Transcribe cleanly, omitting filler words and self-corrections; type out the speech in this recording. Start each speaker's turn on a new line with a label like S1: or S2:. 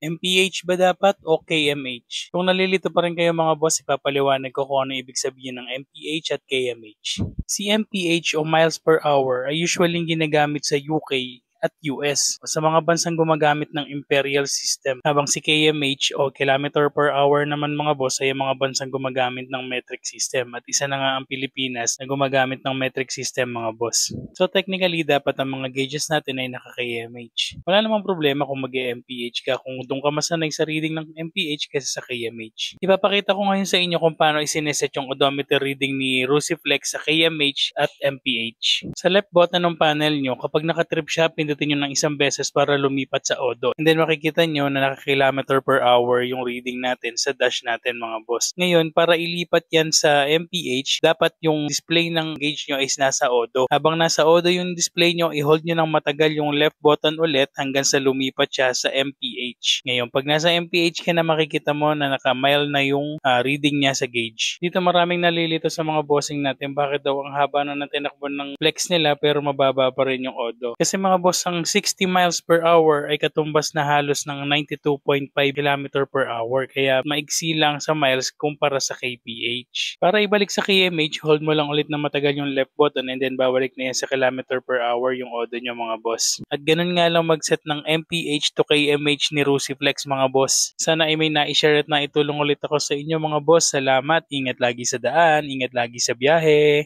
S1: MPH ba dapat o KMH? Kung nalilito pa rin kayo mga boss, ipapaliwanag ko kung ano ibig sabihin ng MPH at KMH. Si MPH o miles per hour ay usually ginagamit sa UK at US o sa mga bansang gumagamit ng imperial system, habang si KMH o kilometer per hour naman mga boss ay mga bansang gumagamit ng metric system, at isa na nga ang Pilipinas na gumagamit ng metric system mga boss. So technically dapat ang mga gauges natin ay naka-KMH. Wala namang problema kung mag-MPH ka kung doon ka masanay sa reading ng MPH kaysa sa KMH. Ipapakita ko ngayon sa inyo kung paano isineset yung odometer reading ni Rusiflex sa KMH at MPH. Sa left button ng panel nyo, kapag nakatrip siya, pindutin nyo ng isang beses para lumipat sa odo. And then makikita nyo na naka-kilometer per hour yung reading natin sa dash natin mga boss. Ngayon, para ilipat yan sa MPH, dapat yung display ng gauge nyo is nasa odo. Habang nasa odo yung display nyo, i-hold nyo ng matagal yung left button ulit hanggang sa lumipat siya sa MPH. Ngayon, pag nasa MPH ka na, makikita mo na naka-mile na yung reading niya sa gauge. Dito maraming nalilito sa mga bossing natin, bakit daw ang haba na natinakbo ng flex nila pero mababa pa rin yung odo. Kasi mga boss, ang 60 miles per hour ay katumbas na halos ng 92.5 km per hour. Kaya maigsi lang sa miles kumpara sa KPH. Para ibalik sa KMH, hold mo lang ulit na matagal yung left button and then babalik na yan sa kilometer per hour yung odo nyo mga boss. At ganun nga lang mag-set ng MPH to KMH ni Rusiflex mga boss. Sana ay may na-share at naitulong ulit ako sa inyo mga boss. Salamat. Ingat lagi sa daan. Ingat lagi sa biyahe.